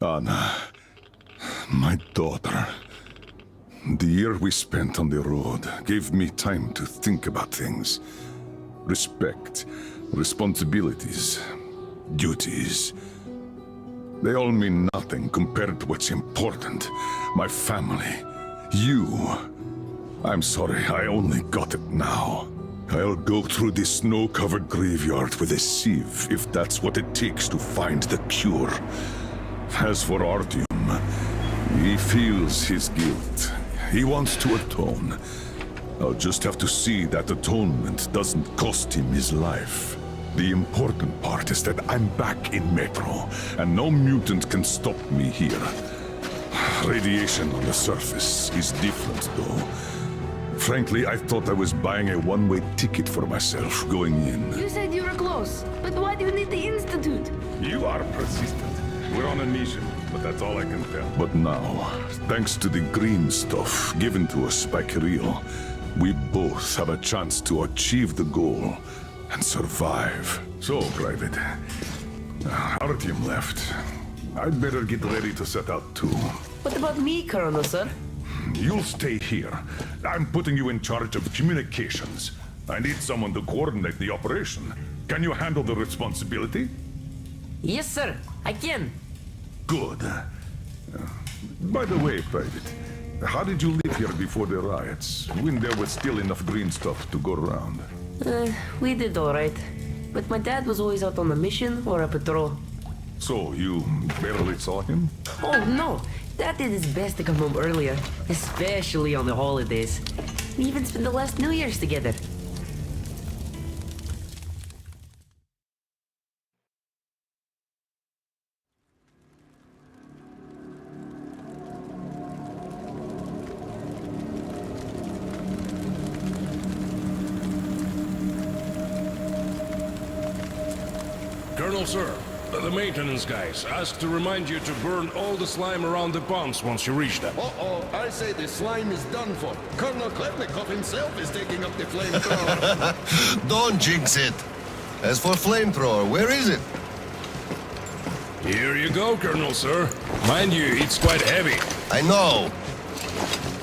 Anna, my daughter. The year we spent on the road gave me time to think about things. Respect, responsibilities, duties. They all mean nothing compared to what's important. My family, you. I'm sorry, I only got it now. I'll go through this snow-covered graveyard with a sieve, if that's what it takes to find the cure. As for Artyom, he feels his guilt. He wants to atone. I'll just have to see that atonement doesn't cost him his life. The important part is that I'm back in Metro, and no mutant can stop me here. Radiation on the surface is different, though. Frankly, I thought I was buying a one-way ticket for myself going in. You said you were close, but why do you need the Institute? You are persistent. We're on a mission, but that's all I can tell. But now, thanks to the green stuff given to us by Kirill, we both have a chance to achieve the goal and survive. So, Private, Artyom left. I'd better get ready to set out too. What about me, Colonel, sir? You'll stay here. I'm putting you in charge of communications. I need someone to coordinate the operation. Can you handle the responsibility? Yes, sir. I can. Good. By the way, Private, how did you live here before the riots, when there was still enough green stuff to go around? We did all right. But my dad was always out on a mission or a patrol. So, you barely saw him? Oh, no. Dad did his best to come home earlier, especially on the holidays. We even spent the last New Year's together. Colonel, sir, the maintenance guys asked to remind you to burn all the slime around the ponds once you reach them. Uh-oh, I say the slime is done for. Colonel Klepnikov himself is taking up the flamethrower. Don't jinx it. As for flamethrower, where is it? Here you go, Colonel, sir. Mind you, it's quite heavy. I know.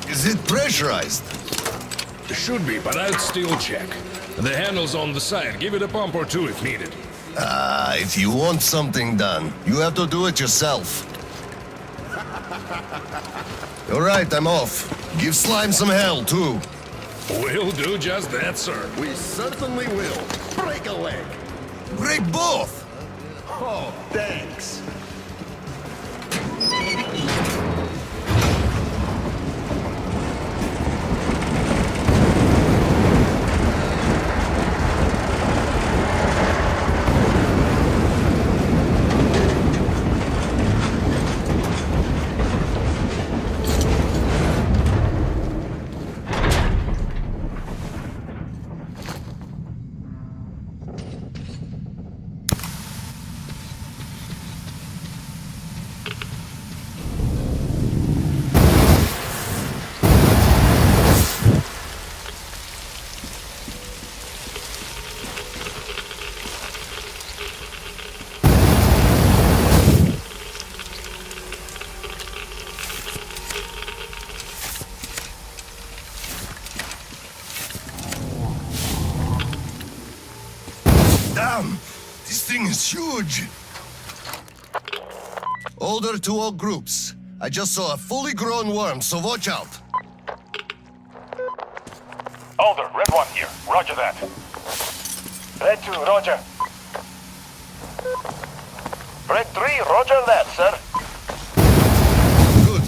Is it pressurized? Should be, but I'd still check. The handle's on the side. Give it a pump or two if needed. If you want something done, you have to do it yourself. All right, I'm off. Give Slime some hell, too. We'll do just that, sir. We certainly will. Break a leg. Break both! Oh, thanks. Damn! This thing is huge! Order to all groups. I just saw a fully grown worm, so watch out. Alder, Red 1 here. Roger that. Red 2, roger. Red 3, roger that, sir. Good.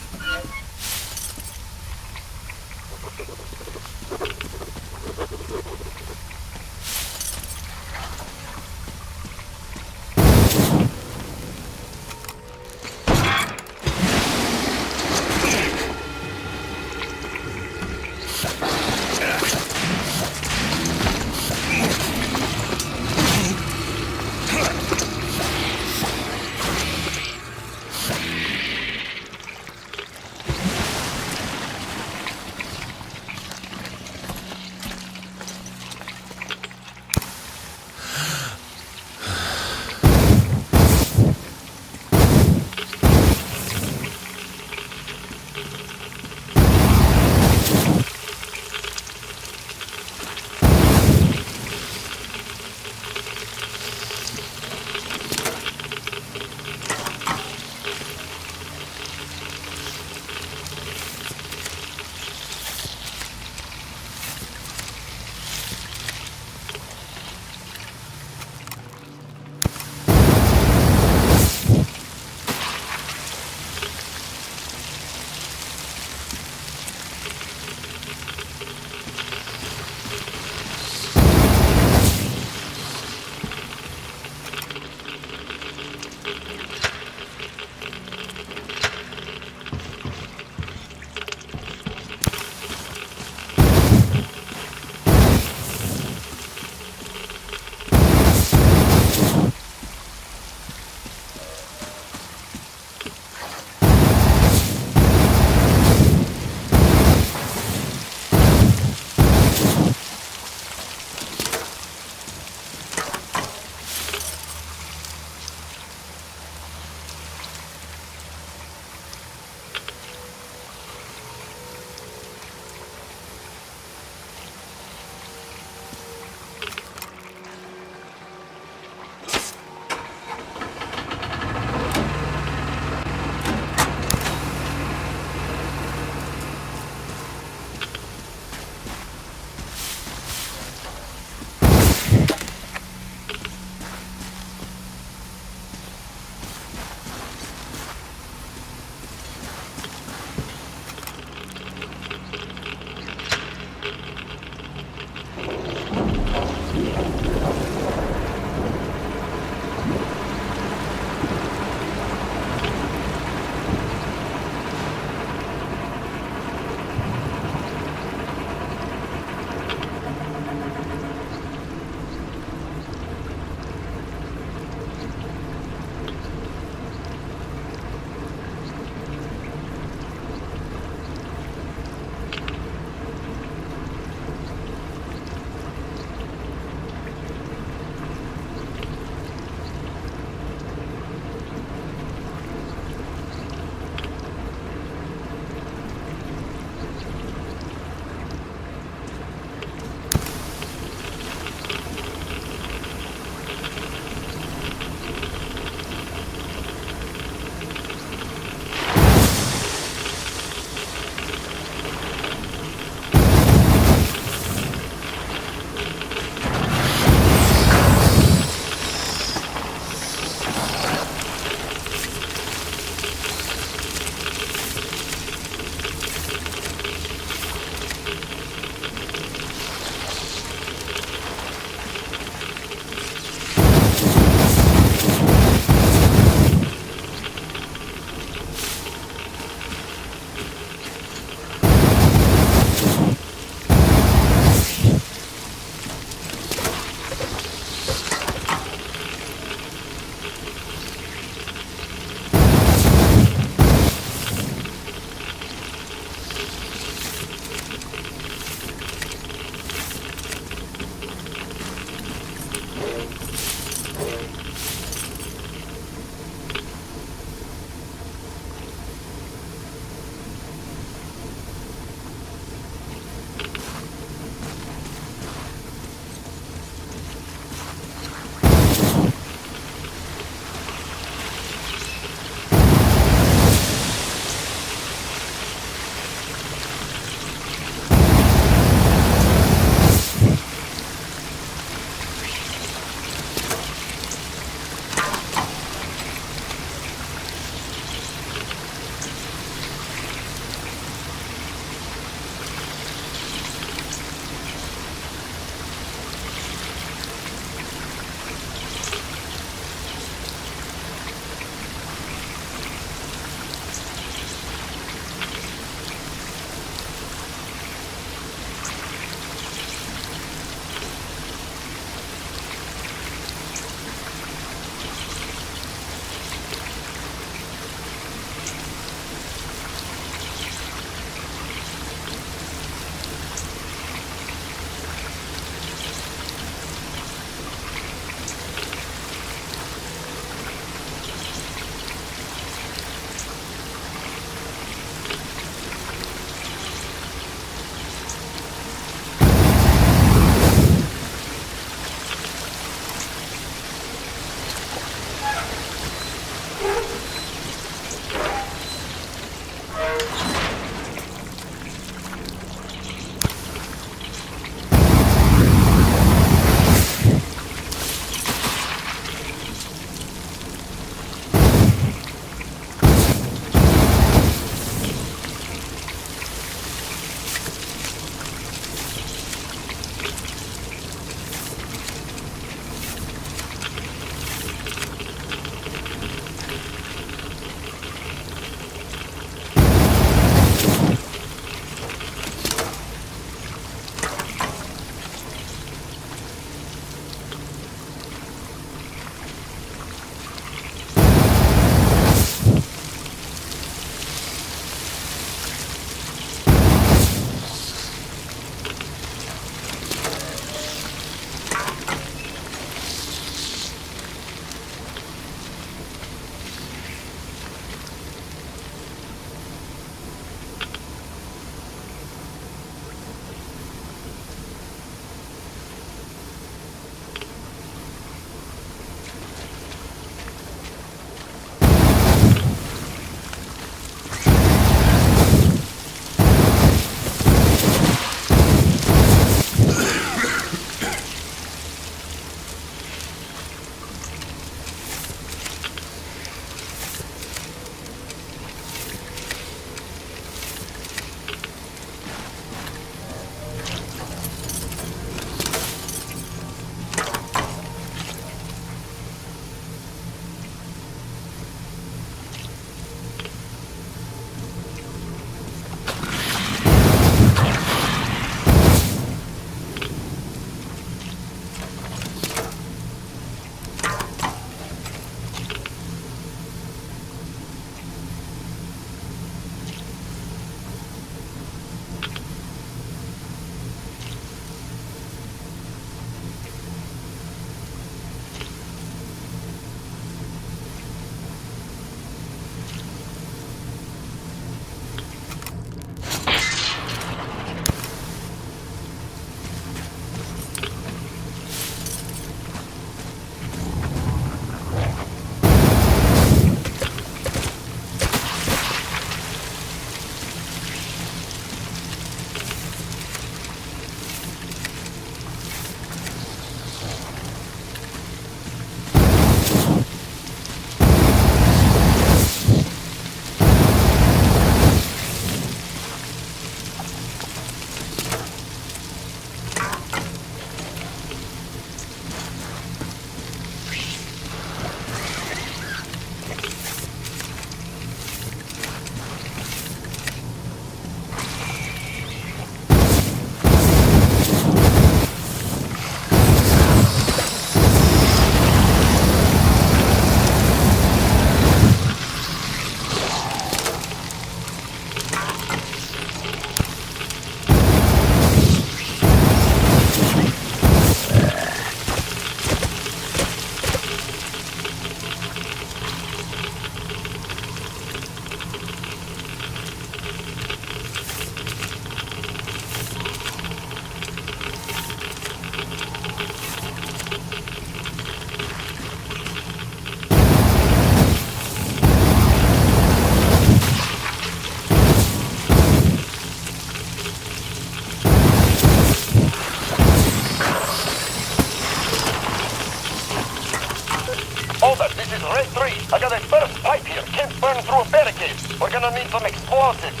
I got a burst pipe here. Can't burn through a barricade. We're gonna need some explosives.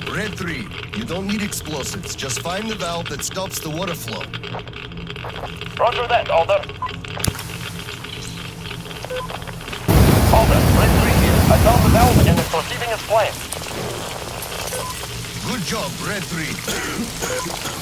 Red 3, you don't need explosives. Just find the valve that stops the water flow. Roger that, Alder. Alder, Red 3 here. I found the valve and it's receiving its flame. Good job, Red 3.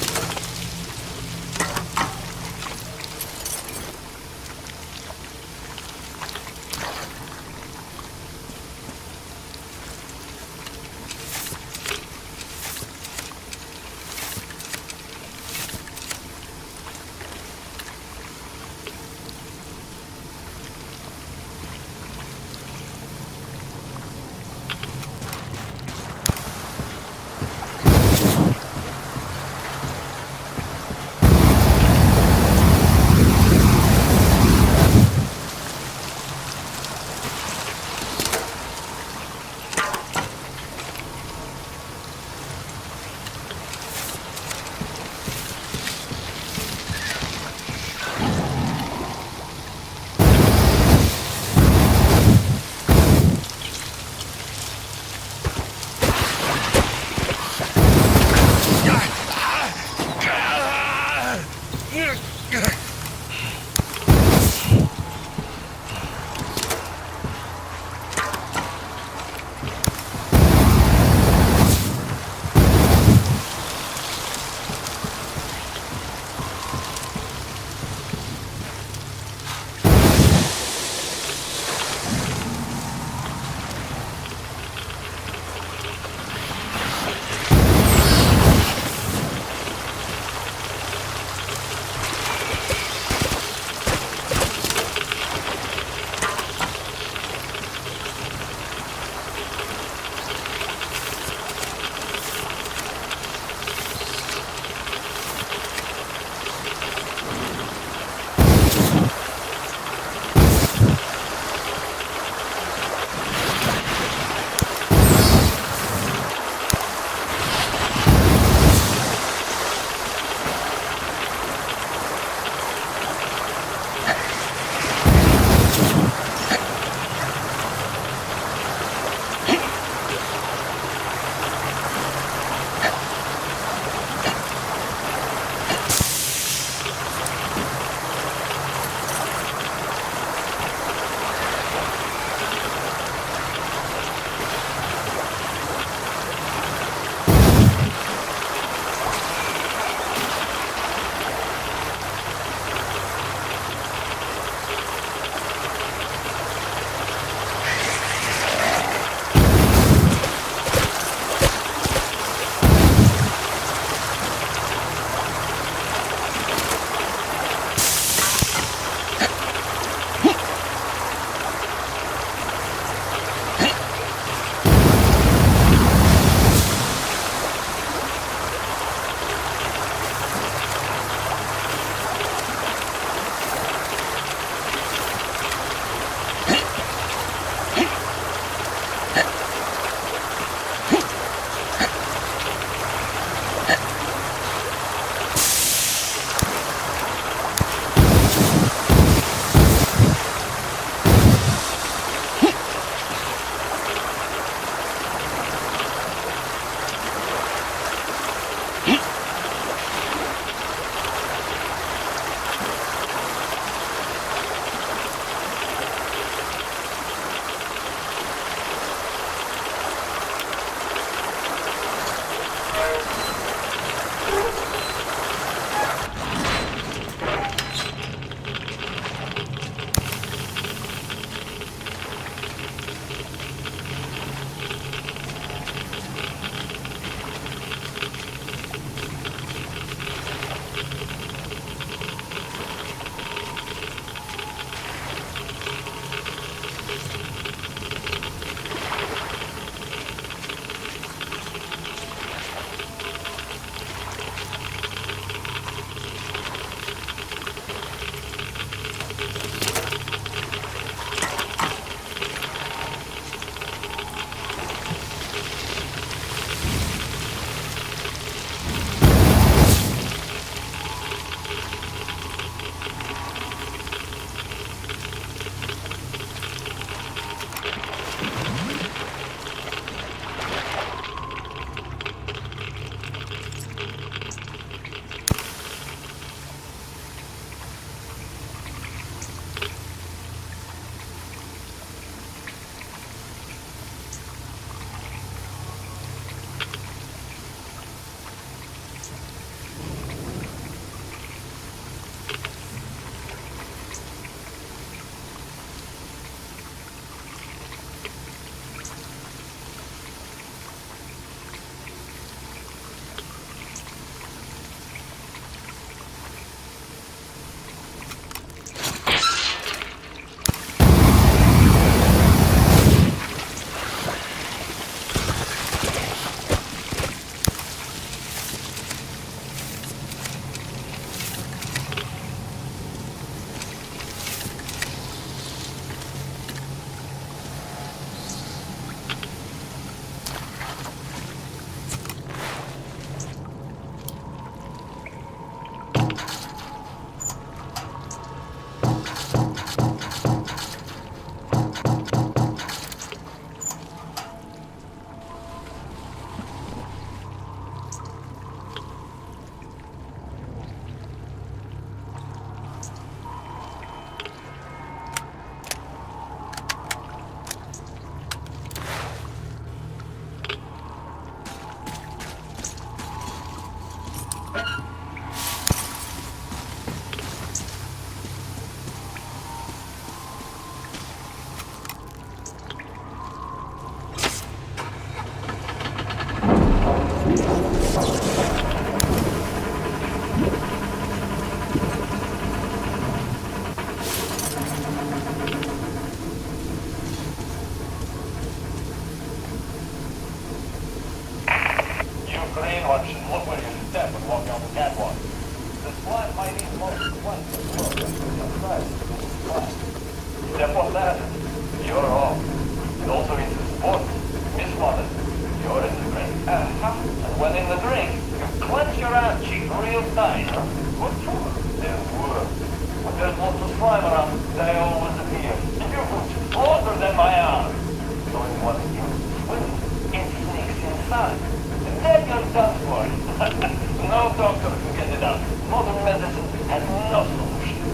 enough solution.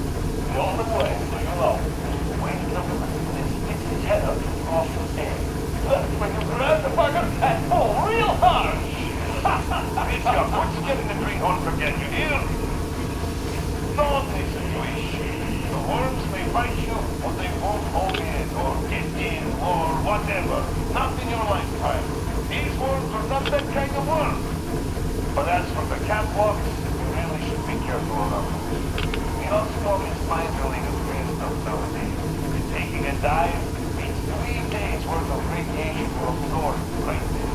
The only way to you know is to wake the woman and stick his head up off the air. That's when you grab the bugger and pull real hard. Richard, what's getting the drink on forget you hear? Naughty situation. The worms may bite you, but they won't hold in, or get in, or whatever. Not in your lifetime. These worms are not that kind of worm. But as for the catwalks, you really should be careful of them. Hailstorm is finally the great stuff nowadays. And taking a dive means 3 days worth of radiation will absorb right there.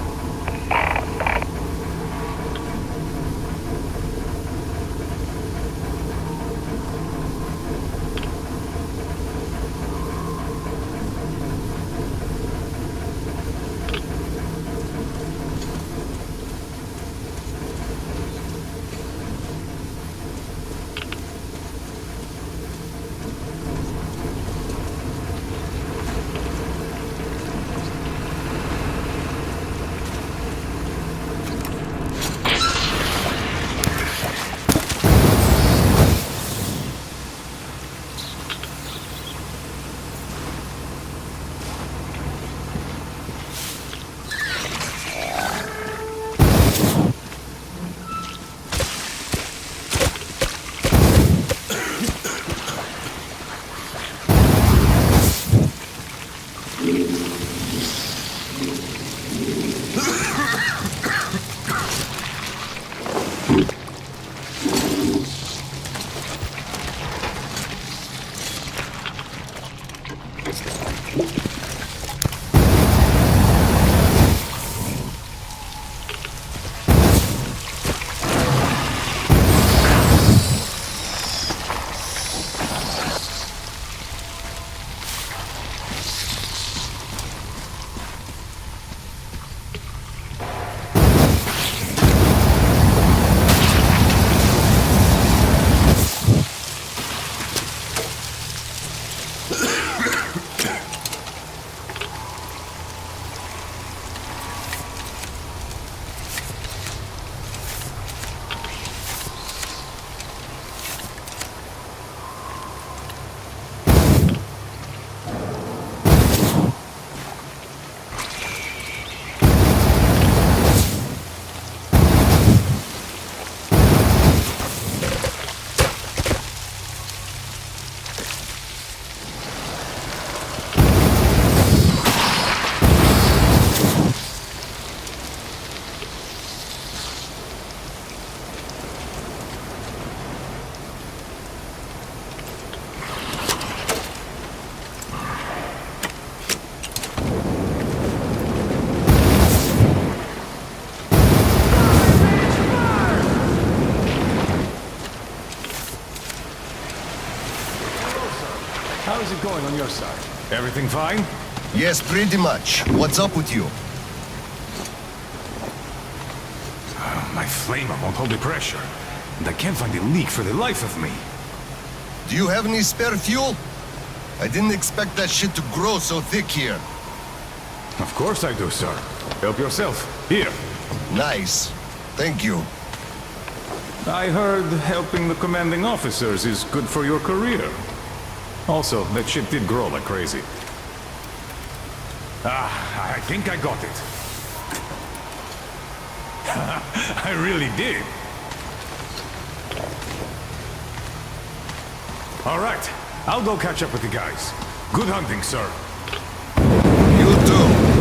How is it going on your side? Everything fine? Yes, pretty much. What's up with you? My flamer won't hold the pressure. And I can't find a leak for the life of me. Do you have any spare fuel? I didn't expect that shit to grow so thick here. Of course I do, sir. Help yourself. Here. Nice. Thank you. I heard helping the commanding officers is good for your career. Also, that shit did grow like crazy. I think I got it. I really did. All right, I'll go catch up with the guys. Good hunting, sir. You too.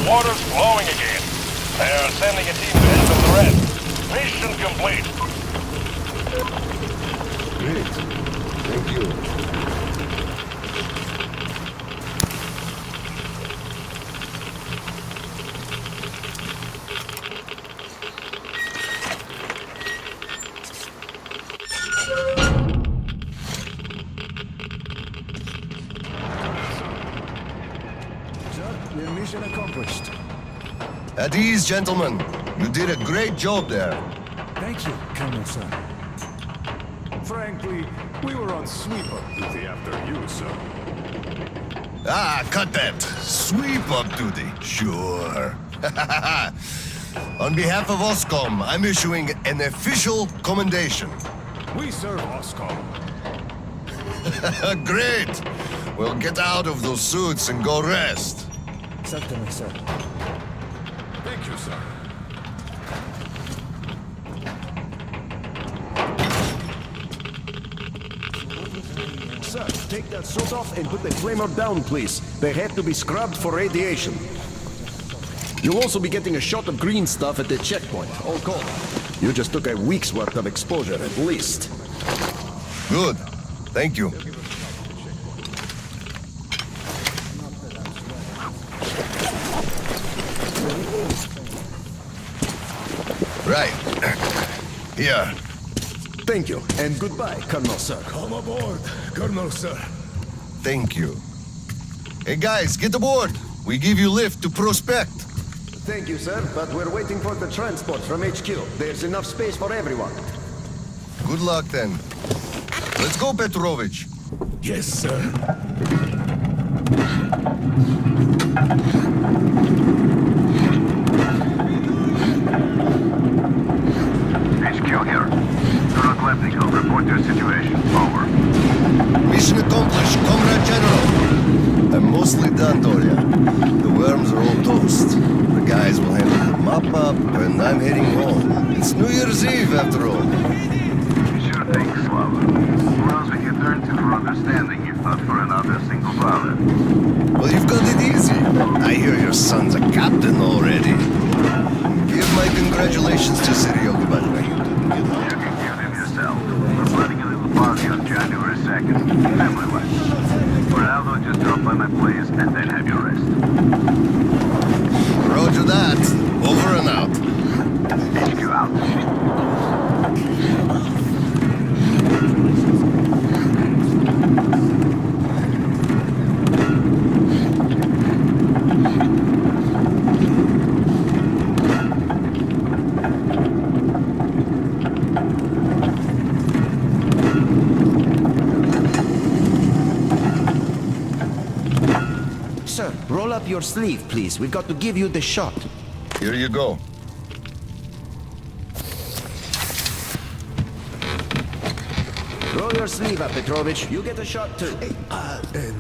Water's flowing again. They're sending a team to handle the rest. Mission complete. Great. Thank you. Your mission accomplished. At ease, gentlemen. You did a great job there. Thank you, Colonel Sir. Frankly, we were on sweep-up duty after you, sir. Ah, cut that. Sweep up duty. Sure. On behalf of OSCOM, I'm issuing an official commendation. We serve OSCOM. Great. Well, get out of those suits and go rest. Certainly, sir. Thank you, sir. Sir, take that suit off and put the flamer down, please. They have to be scrubbed for radiation. You'll also be getting a shot of green stuff at the checkpoint, all cold. You just took a week's worth of exposure, at least. Good. Thank you. Right. Here. Thank you, and goodbye, Colonel Sir. Come aboard, Colonel, sir. Thank you. Hey guys, get aboard. We give you lift to Prospect. Thank you, sir, but we're waiting for the transport from HQ. There's enough space for everyone. Good luck then. Let's go, Petrovich. Yes, sir. HQ here. Colonel Klepnikov, report your situation. Over. Mission accomplished, Comrade General. I'm mostly done, Doria. The worms are all toast. The guys will handle the mop-up, and I'm heading home. It's New Year's Eve, after all. Sure thing, Slava. Who else we can turn to for understanding if not for another single father? Well, you've got it easy. I hear your son's a captain already. Give my congratulations to Seryoga, by the way. You can give him yourself. We're planning a little party on January 2nd. Family-wise. For now, though, just drop by my place and then have your rest. Roger that. Over and out. HQ out. Sir, roll up your sleeve, please. We've got to give you the shot. Here you go. Roll your sleeve up, Petrovich. You get a shot, too.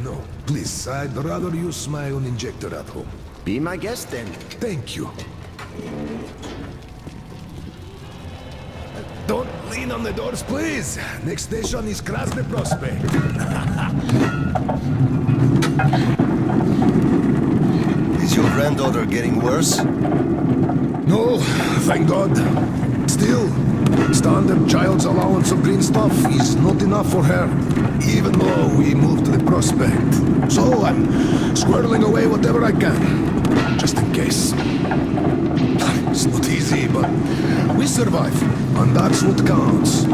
No, please, I'd rather use my own injector at home. Be my guest, then. Thank you. Don't lean on the doors, please. Next station is Krasny Prospect. Is your granddaughter getting worse? No, thank God. Still, standard child's allowance of green stuff is not enough for her, even though we moved to the Prospect. So I'm squirreling away whatever I can, just in case. It's not easy, but we survive, and that's what counts.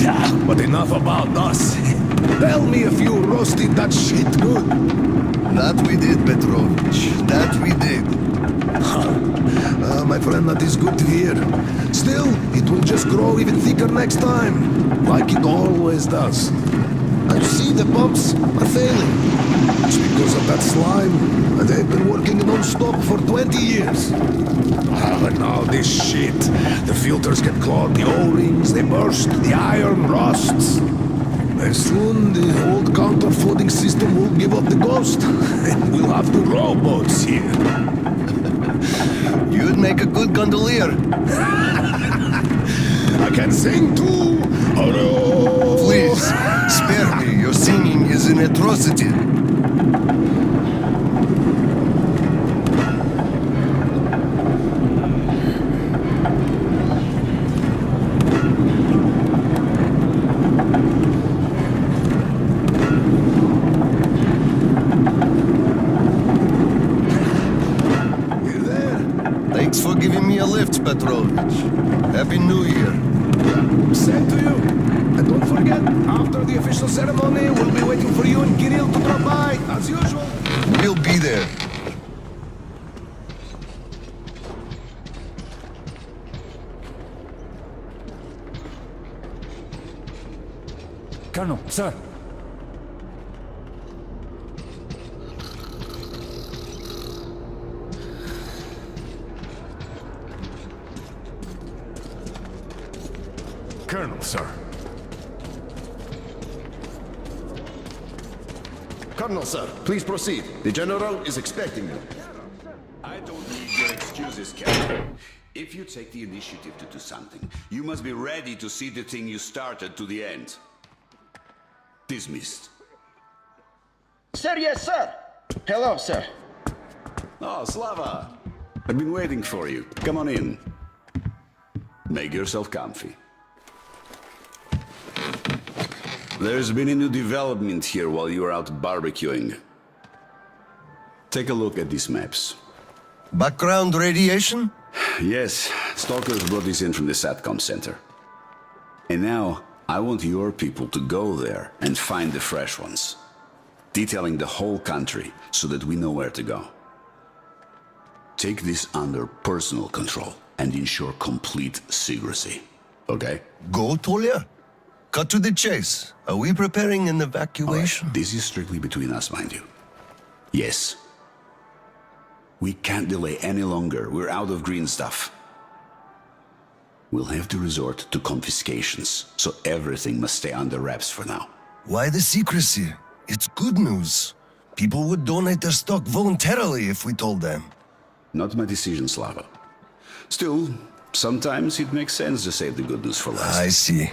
Yeah, but enough about us. Tell me if you roasted that shit good. That we did, Petrovich. That we did. My friend, that is good to hear. Still, it will just grow even thicker next time, like it always does. I see the pumps are failing. It's because of that slime, and they've been working non-stop for 20 years. And now this shit. The filters get clogged, the O-rings, they burst, the iron rusts. And soon the old counter-flooding system will give up the ghost, and we'll have the rowboats here. You'd make a good gondolier. I can sing too. Hurrah! Please, spare me. Your singing is an atrocity. me a lift, Petrovich. Happy New Year. Same to you. And don't forget, after the official ceremony, we'll be waiting for you and Kirill to drop by, as usual. We'll be there. Colonel, sir. Colonel, sir. Colonel, sir, please proceed. The General is expecting you. I don't need your excuses, Captain. If you take the initiative to do something, you must be ready to see the thing you started to the end. Dismissed. Sir, yes, sir. Hello, sir. Oh, Slava. I've been waiting for you. Come on in. Make yourself comfy. There's been a new development here while you were out barbecuing. Take a look at these maps. Background radiation? Yes, Stalkers brought this in from the SATCOM center. And now, I want your people to go there and find the fresh ones. Detailing the whole country so that we know where to go. Take this under personal control and ensure complete secrecy. Okay? Go, Tolia? Cut to the chase. Are we preparing an All evacuation? right, this is strictly between us, mind you. Yes. We can't delay any longer. We're out of green stuff. We'll have to resort to confiscations, so everything must stay under wraps for now. Why the secrecy? It's good news. People would donate their stock voluntarily if we told them. Not my decision, Slava. Still, sometimes it makes sense to save the good news for last. I see.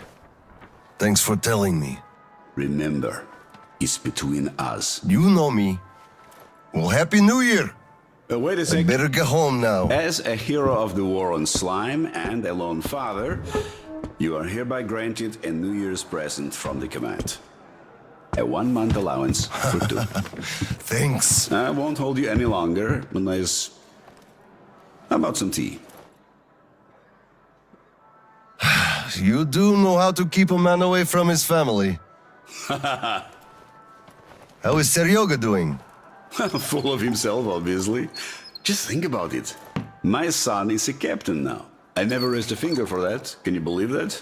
Thanks for telling me. Remember, it's between us. You know me. Well, Happy New Year! Wait a I sec. better get home now. As a hero of the war on slime and a lone father, you are hereby granted a New Year's present from the command. A 1-month allowance for 2. Thanks. I won't hold you any longer unless... How about some tea? You do know how to keep a man away from his family. How is Seryoga doing? Full of himself, obviously. Just think about it. My son is a captain now. I never raised a finger for that. Can you believe that?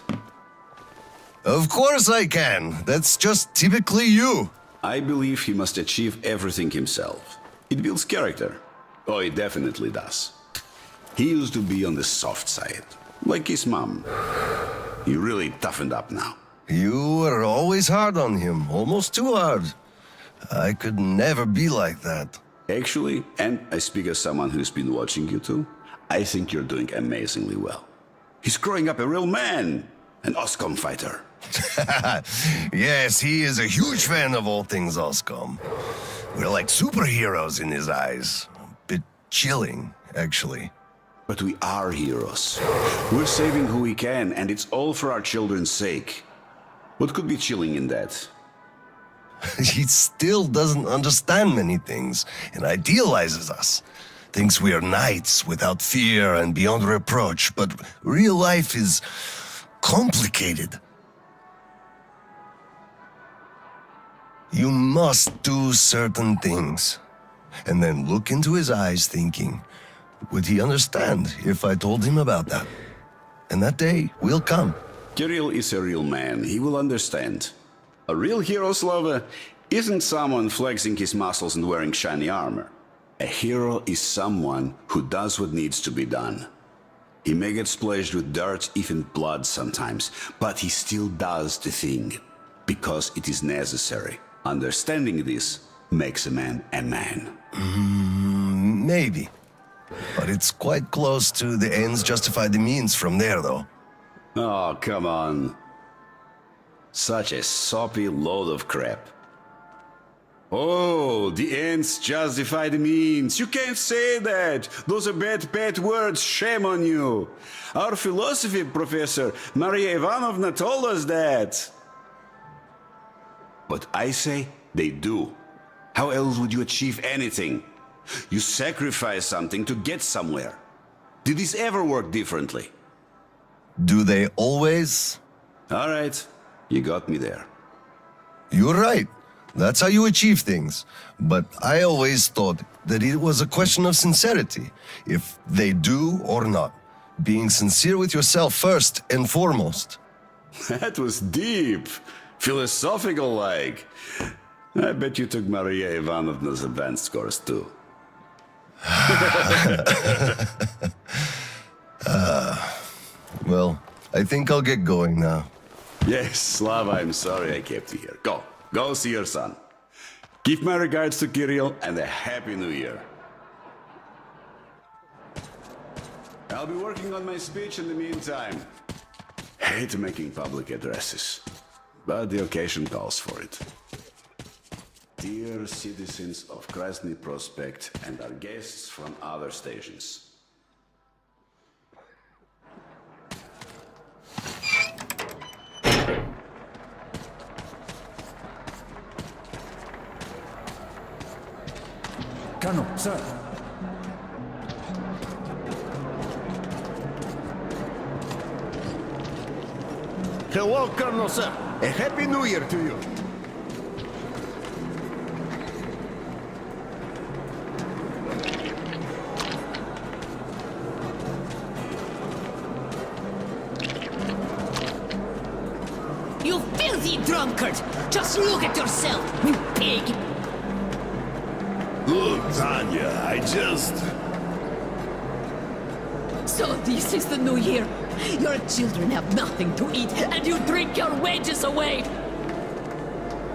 Of course I can. That's just typically you. I believe he must achieve everything himself. It builds character. Oh, it definitely does. He used to be on the soft side, like his mom. He really toughened up now. You were always hard on him, almost too hard. I could never be like that. Actually, and I speak as someone who's been watching you two, I think you're doing amazingly well. He's growing up a real man, an OSCOM fighter. Yes, he is a huge fan of all things Oscom. We're like superheroes in his eyes. A bit chilling, actually. But we are heroes. We're saving who we can, and it's all for our children's sake. What could be chilling in that? He still doesn't understand many things and idealizes us. Thinks we are knights without fear and beyond reproach, but real life is complicated. You must do certain things, and then look into his eyes thinking, would he understand if I told him about that? And that day will come. Kirill is a real man. He will understand. A real hero, Slava, isn't someone flexing his muscles and wearing shiny armor. A hero is someone who does what needs to be done. He may get splashed with dirt, even blood sometimes, but he still does the thing, because it is necessary. Understanding this makes a man a man. Maybe. But it's quite close to the ends justify the means from there, though. Oh, come on. Such a soppy load of crap. Oh, the ends justify the means. You can't say that. Those are bad words. Shame on you. Our philosophy professor, Maria Ivanovna, told us that. But I say they do. How else would you achieve anything? You sacrifice something to get somewhere. Did this ever work differently? Do they always? All right, you got me there. You're right. That's how you achieve things. But I always thought that it was a question of sincerity, if they do or not. Being sincere with yourself first and foremost. That was deep, philosophical like. I bet you took Maria Ivanovna's advanced course too. Well, I think I'll get going now. Yes, Slava, I'm sorry I kept you here. Go see your son. Give my regards to Kirill and a Happy New Year. I'll be working on my speech in the meantime. Hate making public addresses, but the occasion calls for it. Dear citizens of Krasny Prospect and our guests from other stations. Colonel, sir. Hello, Colonel, sir. A Happy New Year to you. You filthy drunkard! Just look at yourself, you pig! Look, Tanya, I just... So this is the new year. Your children have nothing to eat, and you drink your wages away!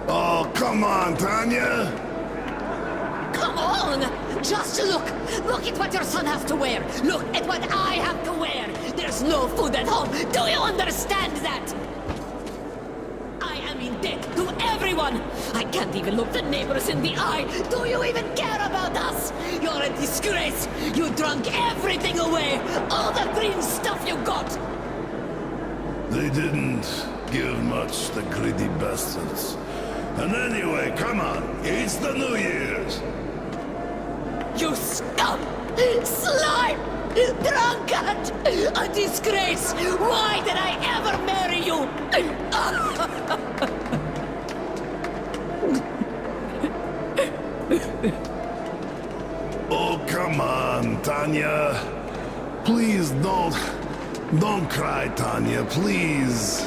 Oh, come on, Tanya! Come on! Just look! Look at what your son has to wear! Look at what I have to wear! There's no food at home! Do you understand that? I am in debt to everyone! I can't even look the neighbors in the eye! Do you even care about us? You're a disgrace! You drunk everything away! All the green stuff you got! They didn't give much, the greedy bastards. And anyway, come on, it's the New Year's. You scum! Slime! Drunkard! A disgrace! Why did I ever marry you? Oh, come on, Tanya. Please don't cry, Tanya, please.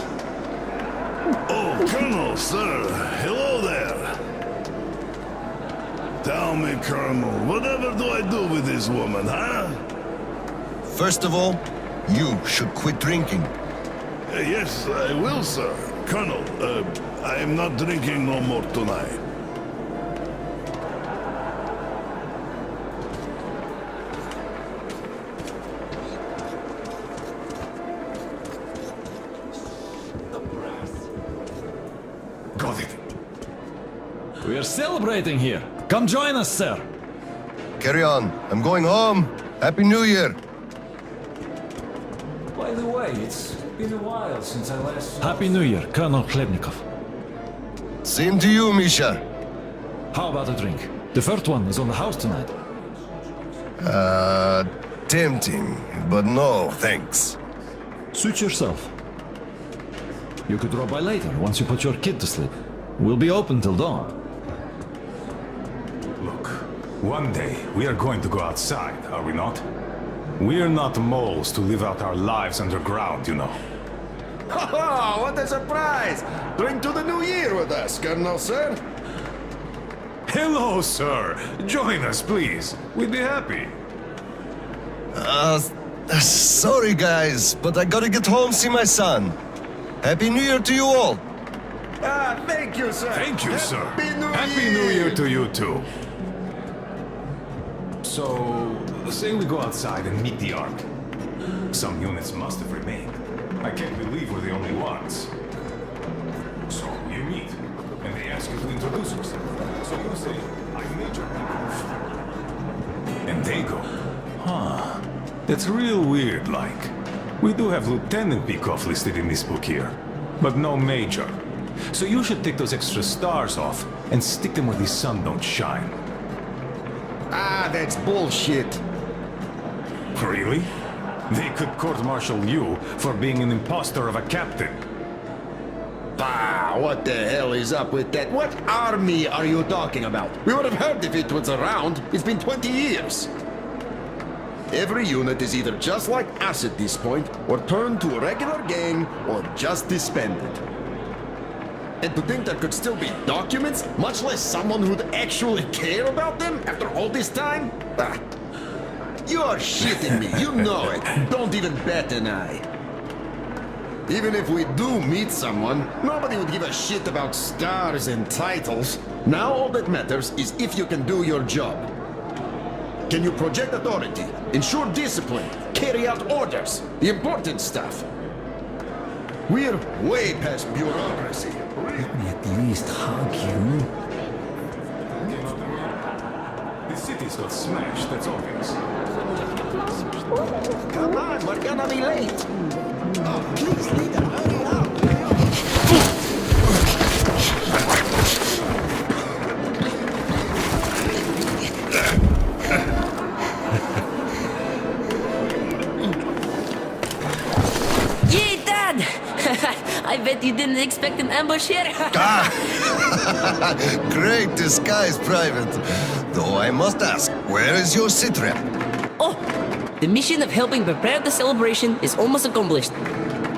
Oh, Colonel, sir, hello there. Tell me, Colonel, whatever do I do with this woman, huh? First of all, you should quit drinking. Yes, I will, sir. Colonel, I am not drinking no more tonight. Got it. We're celebrating here. Come join us, sir. Carry on. I'm going home. Happy New Year. By the way, it's been a while since I last saw... Happy New Year, Colonel Khlebnikov. Same to you, Misha. How about a drink? The first one is on the house tonight. Tempting, but no, thanks. Suit yourself. You could drop by later, once you put your kid to sleep. We'll be open till dawn. Look, one day we are going to go outside, are we not? We're not moles to live out our lives underground, you know. Oh, what a surprise! Drink to the new year with us, Colonel, sir. Hello, sir. Join us, please. We'd be happy. Sorry, guys, but I gotta get home, see my son. Happy New Year to you all. Thank you, sir. Thank you, sir. Happy New Year to you, too. So, say we go outside and meet the Ark. Some units must have remained. I can't believe we're the only ones. So, you meet, and they ask you to introduce yourself. So you say, I'm Major Peekov. And they go, huh, that's real weird, like. We do have Lieutenant Peekov listed in this book here, but no Major. So you should take those extra stars off and stick them where the sun don't shine. That's bullshit. Really? They could court-martial you for being an imposter of a captain. Bah, what the hell is up with that? What army are you talking about? We would have heard if it was around. It's been 20 years. Every unit is either just like us at this point, or turned to a regular gang, or just disbanded. And to think there could still be documents, much less someone who'd actually care about them after all this time? Ah. You're shitting me, you know it. Don't even bat an eye. Even if we do meet someone, nobody would give a shit about stars and titles. Now all that matters is if you can do your job. Can you project authority, ensure discipline, carry out orders, the important stuff? We're way past bureaucracy. Let me at least hug you. The city's got smashed, that's obvious. Come on, we're gonna be late. Oh, please, leader, hurry up. Yay, Dad! I bet you didn't expect an ambush here. Great disguise, Private. Though I must ask, where is your sitrep? Oh, the mission of helping prepare the celebration is almost accomplished.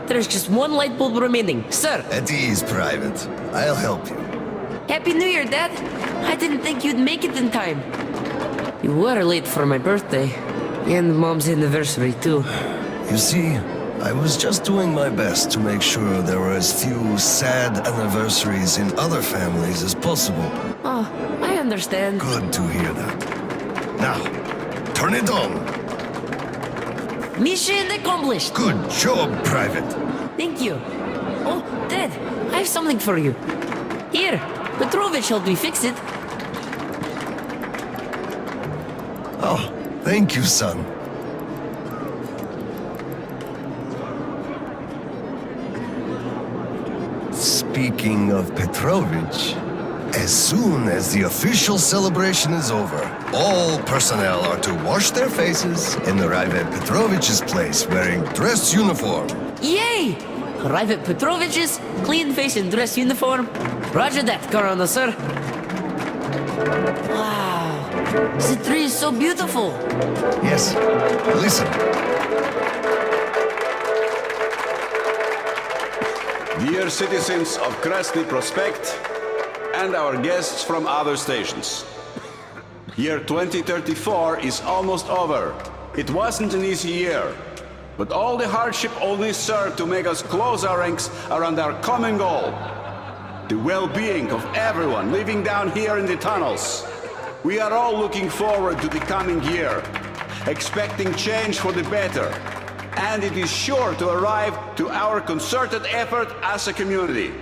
There's just one light bulb remaining, sir. At ease, Private. I'll help you. Happy New Year, Dad. I didn't think you'd make it in time. You were late for my birthday. And Mom's anniversary, too. You see, I was just doing my best to make sure there were as few sad anniversaries in other families as possible. Oh, I understand. Good to hear that. Now, turn it on. Mission accomplished. Good job, Private. Thank you. Oh, Dad, I have something for you. Here, Petrovich helped me fix it. Oh, thank you, son. Speaking of Petrovich, as soon as the official celebration is over, all personnel are to wash their faces and arrive at Petrovich's place wearing dress uniform. Yay! Arrive at Petrovich's, clean face and dress uniform. Roger that, Corona, sir. Wow, the tree is so beautiful. Yes, listen. Dear citizens of Krasny Prospect and our guests from other stations. Year 2034 is almost over. It wasn't an easy year, but all the hardship only served to make us close our ranks around our common goal, the well-being of everyone living down here in the tunnels. We are all looking forward to the coming year, expecting change for the better, and it is sure to arrive to our concerted effort as a community.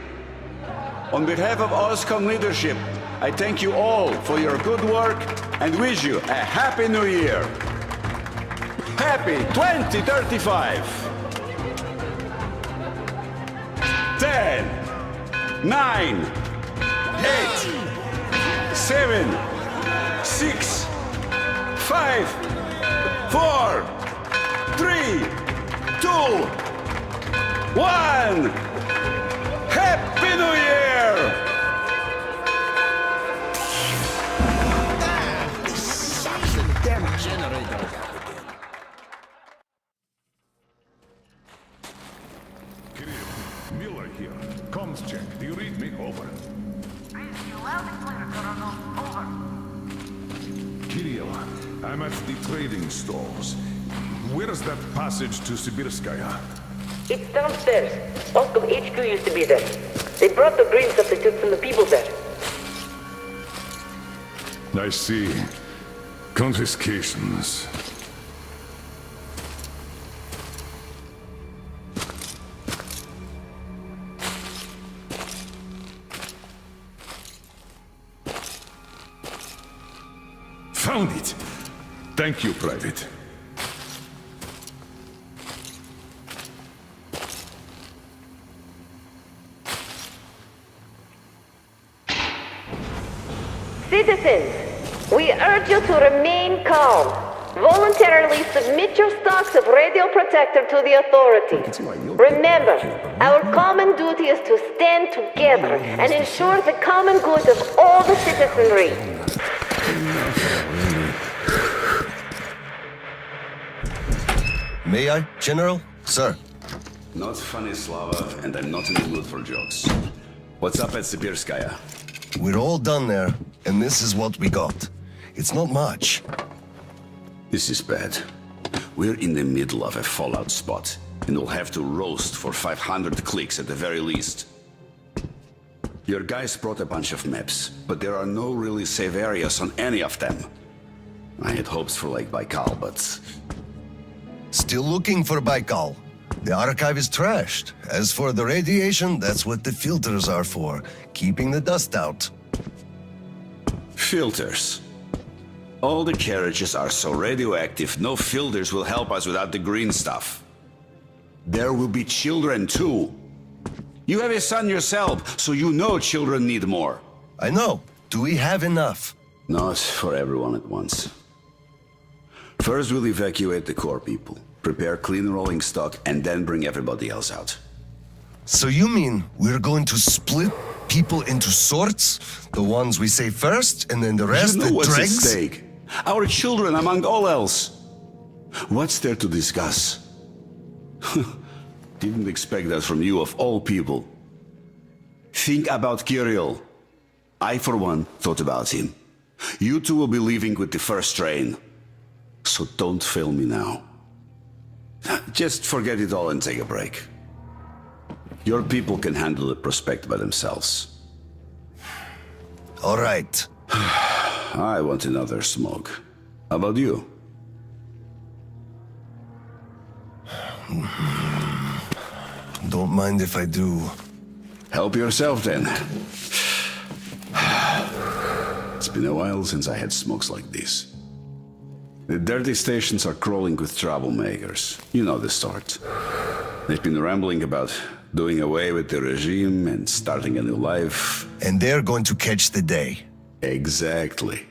On behalf of OSCOM leadership, I thank you all for your good work and wish you a Happy New Year. Happy 2035! 10, 9, 8, 7, 6, 5, 4, 3, 2, 1! Happy New Year! Damn generator. Kirill, Miller here. Comms check. Do you read me? Over. Kirill, I'm at the trading stalls. Where's that passage to Sibirskaya? It's downstairs. Oscom HQ used to be there. They brought the green substitutes and the people there. I see. Confiscations. Found it! Thank you, Private. Citizens, we urge you to remain calm. Voluntarily submit your stocks of radio protector to the authorities. Remember, our common duty is to stand together and ensure the common good of all the citizenry. May I, General? Sir. Not funny, Slava, and I'm not in the mood for jokes. What's up at Sibirskaya? We're all done there, and this is what we got. It's not much. This is bad. We're in the middle of a fallout spot, and we'll have to roast for 500 clicks at the very least. Your guys brought a bunch of maps, but there are no really safe areas on any of them. I had hopes for Lake Baikal, but... Still looking for Baikal. The archive is trashed. As for the radiation, that's what the filters are for, keeping the dust out. Filters. All the carriages are so radioactive, no filters will help us without the green stuff. There will be children too. You have a son yourself, so you know children need more. I know. Do we have enough? Not for everyone at once. First we'll evacuate the core people, prepare clean rolling stock, and then bring everybody else out. So you mean we're going to split people into sorts? The ones we say first, and then the rest You know what's at dregs? stake. Our children among all else. What's there to discuss? Didn't expect that from you of all people. Think about Kirill. I, for one, thought about him. You two will be leaving with the first train. So don't fail me now. Just forget it all and take a break. Your people can handle the prospect by themselves. All right. I want another smoke. How about you? Don't mind if I do. Help yourself then. It's been a while since I had smokes like this. The dirty stations are crawling with troublemakers. You know the sort. They've been rambling about doing away with the regime and starting a new life. And they're going to catch the day. Exactly.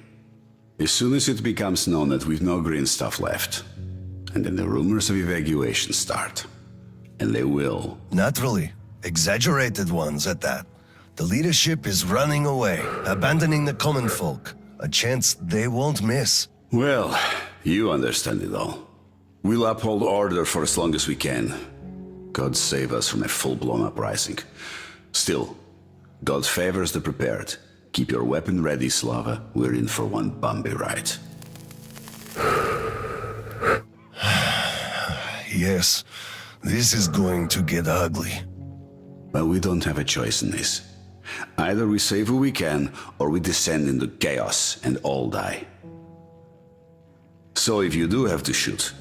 As soon as it becomes known that we've no green stuff left, and then the rumors of evacuation start. And they will. Naturally. Exaggerated ones at that. The leadership is running away, abandoning the common folk. A chance they won't miss. Well, you understand it all. We'll uphold order for as long as we can. God save us from a full-blown uprising. Still, God favors the prepared. Keep your weapon ready, Slava. We're in for one bumpy ride. Yes, this is going to get ugly. But we don't have a choice in this. Either we save who we can, or we descend into chaos and all die. So if you do have to shoot,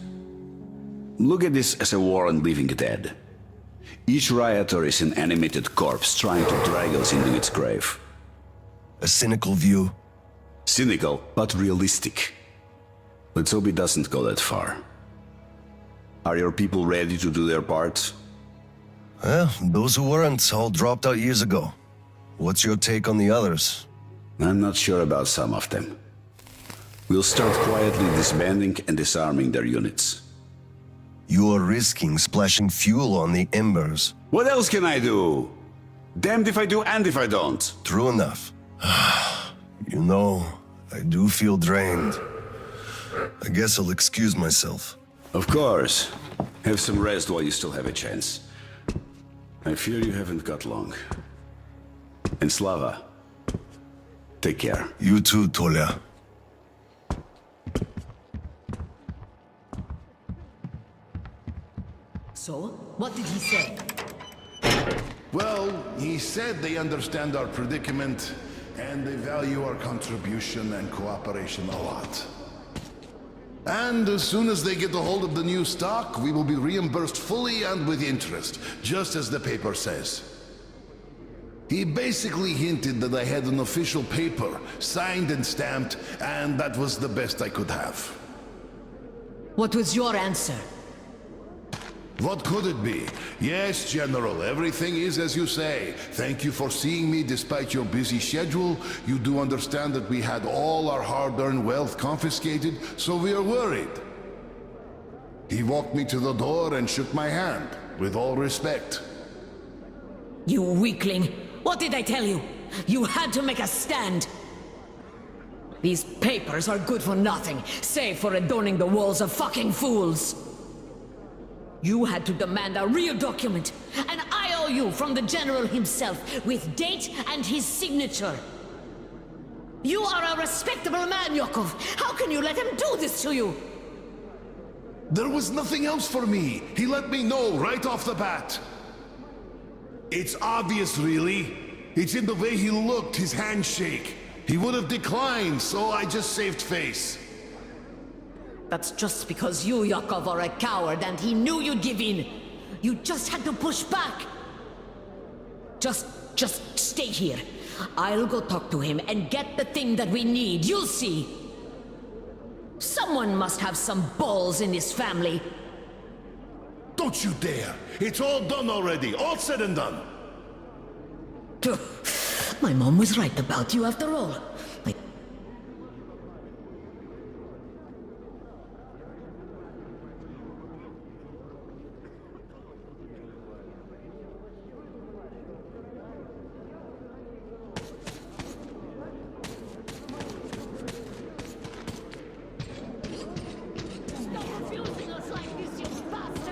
look at this as a war on living dead. Each rioter is an animated corpse trying to drag us into its grave. A cynical view. Cynical, but realistic. Let's hope it doesn't go that far. Are your people ready to do their part? Well, those who weren't all dropped out years ago. What's your take on the others? I'm not sure about some of them. We'll start quietly disbanding and disarming their units. You are risking splashing fuel on the embers. What else can I do? Damned if I do and if I don't. True enough. You know, I do feel drained. I guess I'll excuse myself. Of course. Have some rest while you still have a chance. I fear you haven't got long. And Slava, take care. You too, Tolya. So, what did he say? Well, he said they understand our predicament and they value our contribution and cooperation a lot. And as soon as they get a hold of the new stock, we will be reimbursed fully and with interest, just as the paper says. He basically hinted that I had an official paper, signed and stamped, and that was the best I could have. What was your answer? What could it be? Yes, General, everything is as you say. Thank you for seeing me despite your busy schedule. You do understand that we had all our hard-earned wealth confiscated, so we are worried. He walked me to the door and shook my hand, with all respect. You weakling! What did I tell you? You had to make a stand! These papers are good for nothing, save for adorning the walls of fucking fools! You had to demand a real document, an IOU from the General himself, with date and his signature. You are a respectable man, Yakov. How can you let him do this to you? There was nothing else for me. He let me know right off the bat. It's obvious, really. It's in the way he looked, his handshake. He would have declined, so I just saved face. That's just because you, Yakov, are a coward and he knew you'd give in. You just had to push back. Just stay here. I'll go talk to him and get the thing that we need. You'll see. Someone must have some balls in this family. Don't you dare! It's all done already, all said and done. My mom was right about you after all.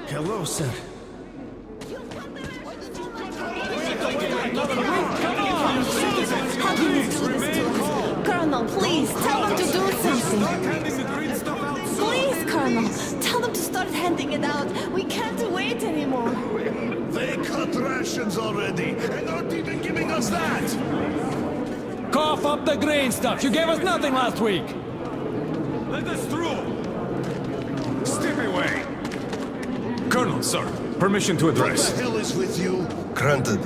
Hello, sir. Colonel, please, tell them to do something. Please, Colonel, tell them to start handing it out. We can't wait anymore. They cut rations already, and aren't even giving us that! Cough up the green stuff! You gave us nothing last week! Let us through! Step away! Colonel, sir, permission to address. What the hell is with you? Granted.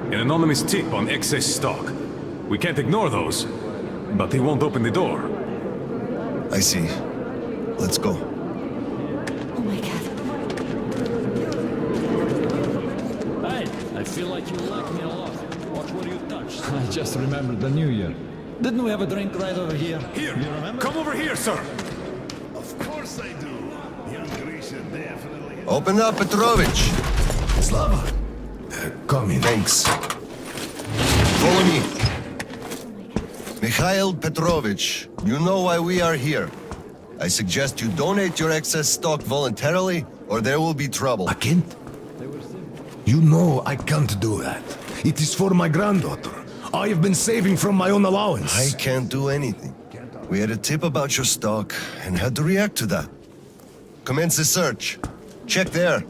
An anonymous tip on excess stock. We can't ignore those, but they won't open the door. I see. Let's go. Oh my god. Hey, I feel like you like me a lot. Watch what you touch. I just remembered the New Year. Didn't we have a drink right over here? Here! You remember? Come over here, sir! Of course I do. Young Grisha definitely... Open up, Petrovich. Slava! Come in. Thanks. Follow me. Mikhail Petrovich, you know why we are here. I suggest you donate your excess stock voluntarily, or there will be trouble. I can't? You know I can't do that. It is for my granddaughter. I have been saving from my own allowance. I can't do anything. We had a tip about your stock and had to react to that. Commence the search. Check there.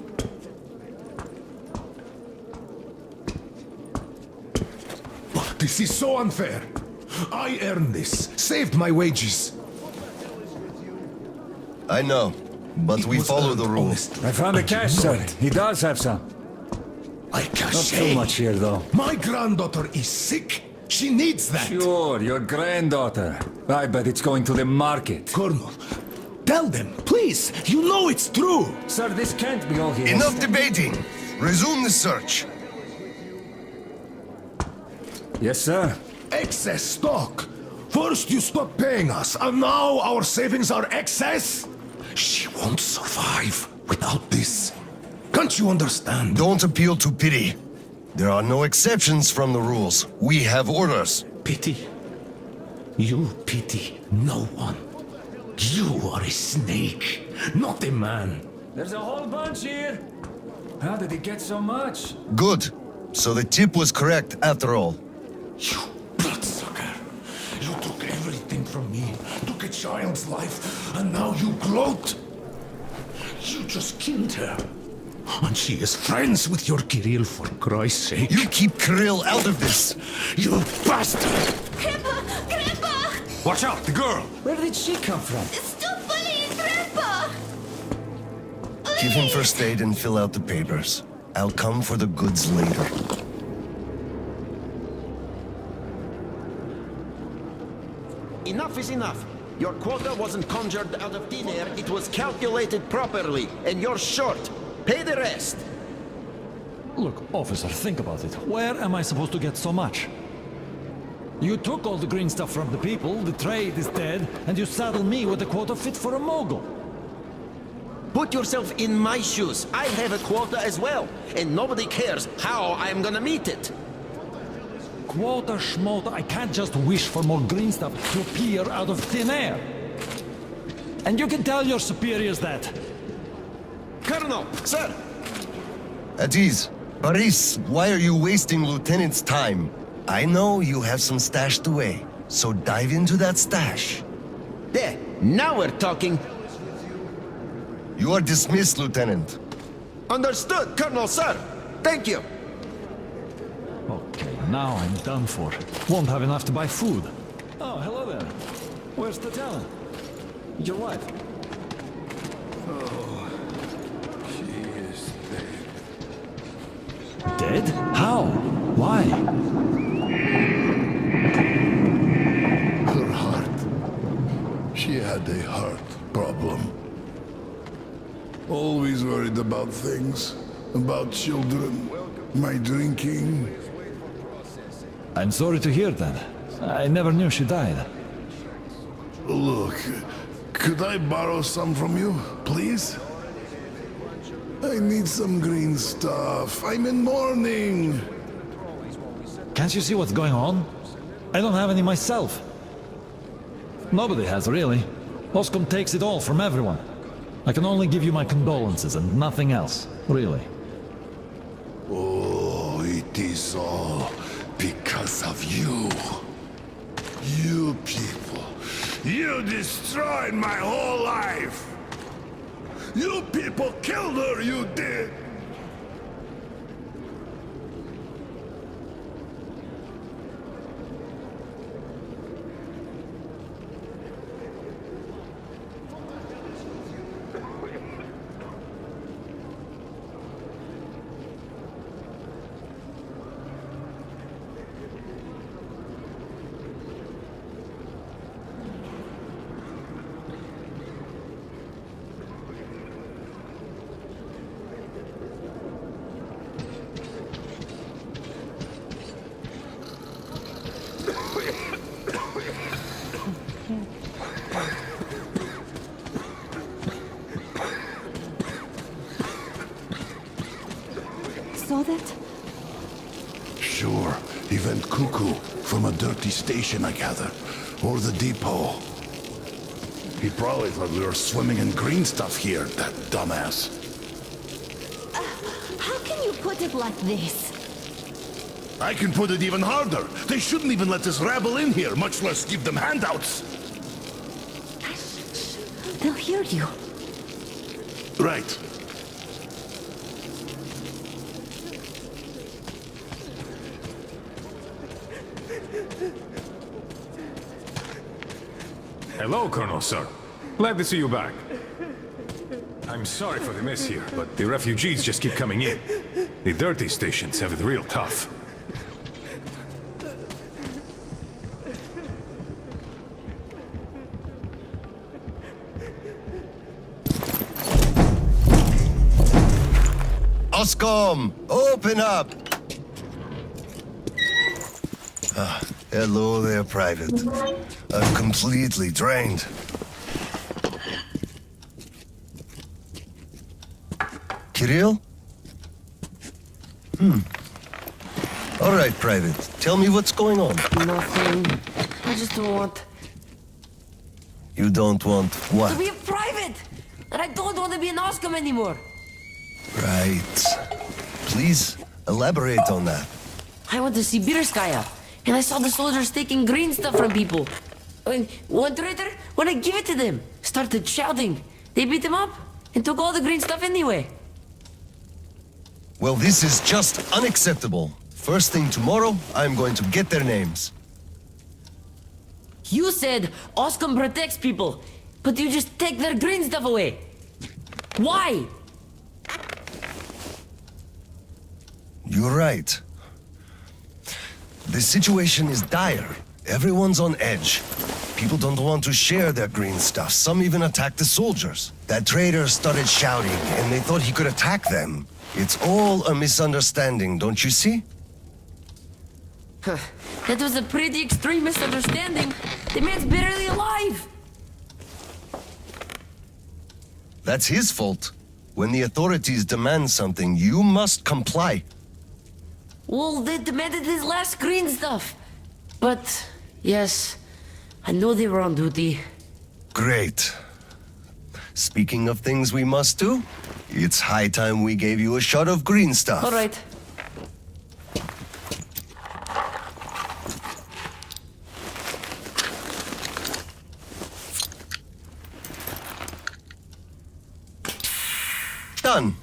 But this is so unfair. I earned this, saved my wages. I know, but we follow the rules. I found the cash, sir. He does have some. I can't Not too much here, though. My granddaughter is sick. She needs that. Sure, your granddaughter. I bet it's going to the market. Colonel, tell them, please. You know it's true. Sir, this can't be all here. Enough debating. Resume the search. Yes, sir. Excess stock. First you stopped paying us, and now our savings are excess? She won't survive without this. Can't you understand? Don't appeal to pity. There are no exceptions from the rules. We have orders. Pity? You pity no one. You are a snake, not a man. There's a whole bunch here. How did he get so much? Good. So the tip was correct after all. You bloodsucker. You took everything from me, took a child's life, and now you gloat. You just killed her. And she is friends with your Kirill, for Christ's sake. You keep Kirill out of this. You bastard! Grandpa! Grandpa! Watch out, the girl! Where did she come from? Stop bullying Grandpa! Give him first aid and fill out the papers. I'll come for the goods later. Enough is enough. Your quota wasn't conjured out of thin air, it was calculated properly, and you're short. Pay the rest. Look, officer, think about it. Where am I supposed to get so much? You took all the green stuff from the people, the trade is dead, and you saddle me with a quota fit for a mogul. Put yourself in my shoes. I have a quota as well, and nobody cares how I'm gonna meet it. Quota schmota, I can't just wish for more green stuff to appear out of thin air. And you can tell your superiors that. Colonel, sir. At ease. Boris, why are you wasting Lieutenant's time? I know you have some stashed away, so dive into that stash. There, now we're talking. You are dismissed, Lieutenant. Understood, Colonel, sir. Thank you. Okay, now I'm done for. Won't have enough to buy food. Oh, hello there. Where's Tatjana? Your wife? Oh, she is dead. Dead? How? Why? Her heart. She had a heart problem. Always worried about things. About children. My drinking. I'm sorry to hear that. I never knew she died. Look, could I borrow some from you, please? I need some green stuff. I'm in mourning. Can't you see what's going on? I don't have any myself. Nobody has, really. Oscom takes it all from everyone. I can only give you my condolences and nothing else, really. Oh, it is all because of you. You people. You destroyed my whole life. You people killed her, you did. Saw that? Sure, he went cuckoo from a dirty station, I gather. Or the depot. He probably thought we were swimming in green stuff here, that dumbass. How can you put it like this? I can put it even harder. They shouldn't even let this rabble in here, much less give them handouts. They'll hear you. Right. Hello, Colonel, sir. Glad to see you back. I'm sorry for the mess here, but the refugees just keep coming in. The dirty stations have it real tough. Oscom, open up! Hello there, Private. I'm completely drained. Kirill? All right, Private. Tell me what's going on. Nothing. I just don't want You don't want to what? be a private! And I don't want to be an Oscom anymore! Right. Please, elaborate on that. I went to Sibirskaya, and I saw the soldiers taking green stuff from people. And one traitor, when I give it to them, started shouting. They beat him up and took all the green stuff anyway. Well, this is just unacceptable. First thing tomorrow, I'm going to get their names. You said Oscom protects people, but you just take their green stuff away. Why? You're right. The situation is dire. Everyone's on edge. People don't want to share their green stuff. Some even attack the soldiers. That traitor started shouting, and they thought he could attack them. It's all a misunderstanding, don't you see? That was a pretty extreme misunderstanding. The man's barely alive. That's his fault. When the authorities demand something, you must comply. Well, they demanded his last green stuff. But, yes, I know they were on duty. Great. Speaking of things we must do, it's high time we gave you a shot of green stuff. All right. Done.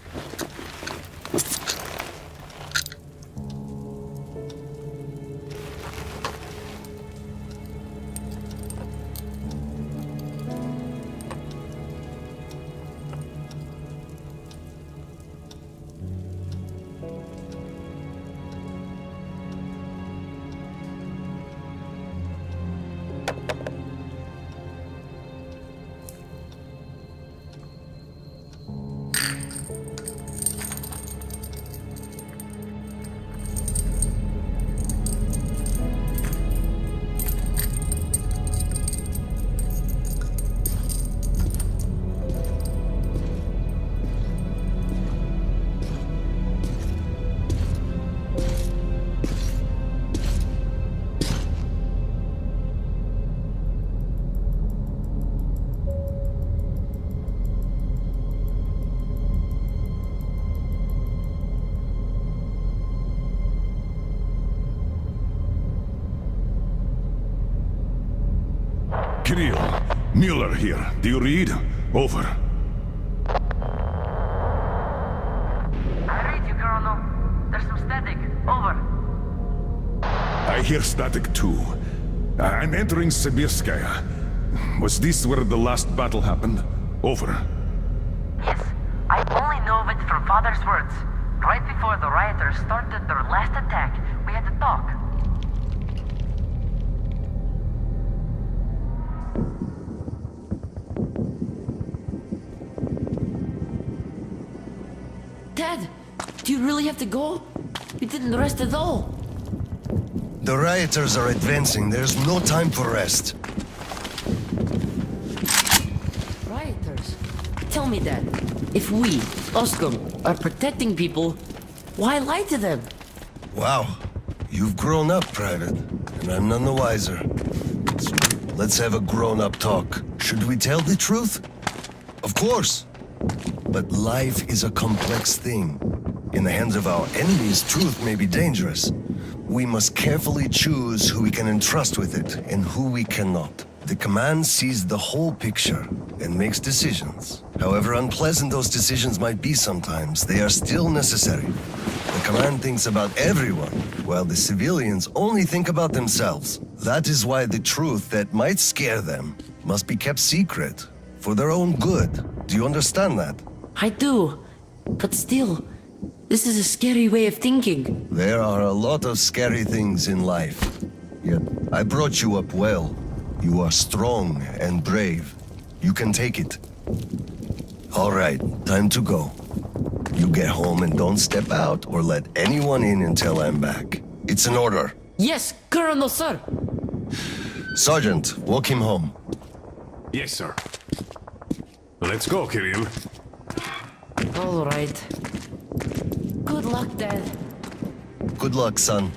Kirill, Mueller here. Do you read? Over. I read you, Colonel. There's some static. Over. I hear static too. I'm entering Sibirskaya. Was this where the last battle happened? Over. Yes, I only know of it from Father's words. Right before the rioters started their last attack, we had to talk. Dad, do you really have to go? We didn't rest at all. The rioters are advancing. There's no time for rest. Rioters? Tell me, Dad. If we, Oscom, are protecting people, why lie to them? Wow. You've grown up, Private, and I'm none the wiser. So let's have a grown-up talk. Should we tell the truth? Of course. But life is a complex thing. In the hands of our enemies, truth may be dangerous. We must carefully choose who we can entrust with it and who we cannot. The command sees the whole picture and makes decisions. However unpleasant those decisions might be sometimes, they are still necessary. The command thinks about everyone, while the civilians only think about themselves. That is why the truth that might scare them must be kept secret, for their own good. Do you understand that? I do. But still, this is a scary way of thinking. There are a lot of scary things in life. Yet, I brought you up well. You are strong and brave. You can take it. All right, time to go. You get home and don't step out or let anyone in until I'm back. It's an order. Yes, Colonel, sir. Sergeant, walk him home. Yes, sir. Let's go, Kirill. All right. Good luck, Dad. Good luck, son.